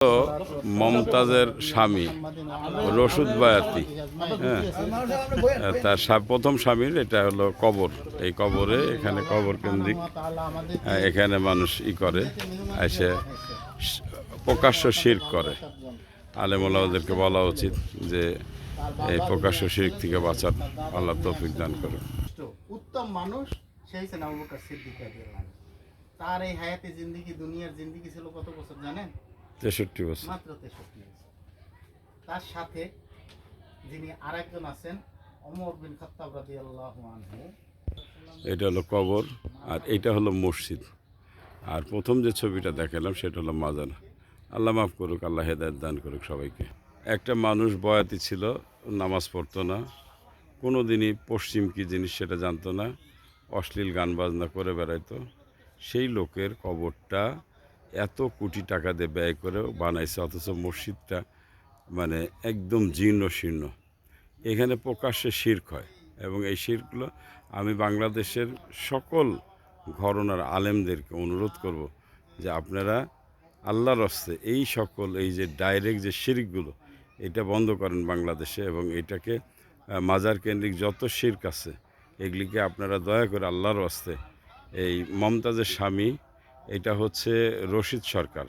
তো মমতাজের স্বামী রশিদ বয়াতি, হ্যাঁ, তার প্রথম স্বামীর এটা হলো কবর। এই কবরে এখানে কবর কেন্দ্রিক এখানে মানুষ করে এসে প্রকাশ্য শিরক করে। আলেমুলামাদেরকে বলা উচিত যে এই প্রকাশ্য শিরক থেকে বাঁচার আল্লাহ তৌফিক দান করে। উত্তম মানুষ সেই ছিলেন আবু বকর সিদ্দিক রাদিয়াল্লাহু আনহু। তার এই হায়াতে জিন্দেগি, দুনিয়ার জিন্দেগি ছিল কত বছর জানেন? 63 বছর। মাত্র 63 বছর। তার সাথে যিনি আরেকজন আছেন ওমর বিন খাত্তাব রাদিয়াল্লাহু আনহু। এটা হলো কবর আর এটা হলো মসজিদ। আর প্রথম যে ছবিটা দেখালাম সেটা হলো মাজার। আল্লাহ মাফ করুক, আল্লাহ হেদায়েত দান করুক সবাইকে। একটা মানুষ বয়াতি ছিল, নামাজ পড়তো না, কোনো দিনই পশ্চিম কী জিনিস সেটা জানতো না, অশ্লীল গান বাজনা করে বেড়াইতো। সেই লোকের কবরটা এত কোটি টাকা দিয়ে ব্যয় করে বানাইছে, অথচ মসজিদটা মানে একদম জীর্ণ শীর্ণ। এখানে প্রকাশ্যে শিরক হয় এবং এই শিরকগুলো আমি বাংলাদেশের সকল ঘরানার আলেমদেরকে অনুরোধ করব যে আপনারা আল্লাহর হস্তে এই সকল এই যে ডাইরেক্ট যে শিরকগুলো এটা বন্ধ করেন বাংলাদেশে, এবং এটাকে মাজার কেন্দ্রিক যত শিরক আছে এগুলিকে আপনারা দয়া করে আল্লাহর হস্তে। এই মমতাজের স্বামী এটা হচ্ছে রশিদ সরকার,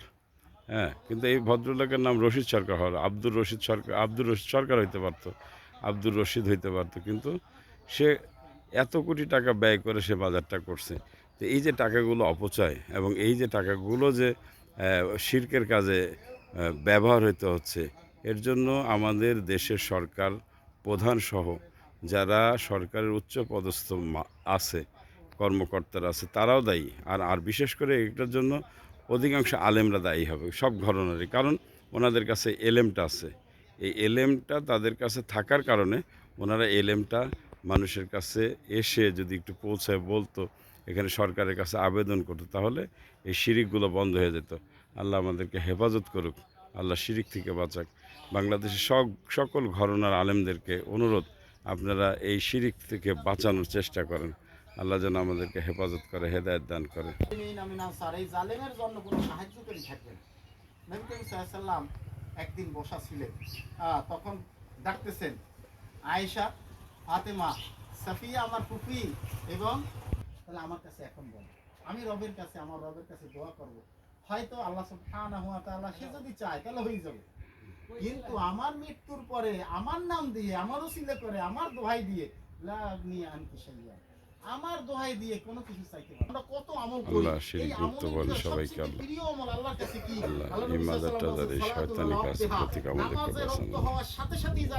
হ্যাঁ, কিন্তু এই ভদ্রলোকের নাম রশিদ সরকার হওয়ার আব্দুর রশিদ সরকার হইতে পারতো, আব্দুর রশিদ হইতে পারতো, কিন্তু সে এত কোটি টাকা ব্যয় করে সে বাজারটা করছে। তো এই যে টাকাগুলো অপচয় এবং এই যে টাকাগুলো যে শিরকের কাজে ব্যবহার হইতে হচ্ছে, এর জন্য আমাদের দেশের সরকার প্রধান সহ যারা সরকারের উচ্চ পদস্থ আছে, কর্মকর্তারা আছে, তারাও দায়ী। আর বিশেষ করে এটার জন্য অধিকাংশ আলেমরা দায়ী হবে, সব ঘটনারই। কারণ ওনাদের কাছে এলেমটা আছে, এই এলেমটা তাদের কাছে থাকার কারণে ওনারা এলেমটা মানুষের কাছে এসে যদি একটু পৌঁছায় বলতো, এখানে সরকারের কাছে আবেদন করতো, তাহলে এই শিরিকগুলো বন্ধ হয়ে যেত। আল্লাহ আমাদেরকে হেফাজত করুক, আল্লাহ শিরিক থেকে বাঁচাক। বাংলাদেশের সকল ঘরানার আলেমদেরকে অনুরোধ, আপনারা এই শিরিক থেকে বাঁচানোর চেষ্টা করেন। আল্লাহ যেন আমাদেরকে হেফাজত করে, হেদায়েত দান করে। এই জালেমের জন্য কোনো সাহায্যকারী থাকবেন। নবী করিম সাল্লাল্লাহু আলাইহি ওয়াসাল্লাম একদিন বসা ছিলেন, তখন ডাকতেছেন আয়েশা, ফাতেমা, সাফিয়া আমার ফুফি, এবং তাহলে আমার কাছে এখন বল, আমি রবের কাছে, আমার রবের কাছে দোয়া করব, হয়তো আল্লাহ সুবহানাহু ওয়া তাআলা সে যদি চায় তাহলে হয়ে যাবে। কিন্তু আমার মৃত্যুর পরে আমার নাম দিয়ে, আমার ওসিলা করে, আমার দোহাই দিয়ে লা আগনি আনকি শাইয়া, আমার দোহাই দিয়ে কোনো কিছু চাইতে পারবো না। আমরা কত আমল করি, আল্লাহ শিরিক মুক্ত করেন সবাইকে। আল্লাহ প্রিয় আমল আল্লাহর কাছে কি? আল্লাহ এই মাজার টাজার এই শয়তানি কাজ থেকে আমাদেরকে বাঁচান। নামাজে রক্ত হওয়ার সাথে সাথেই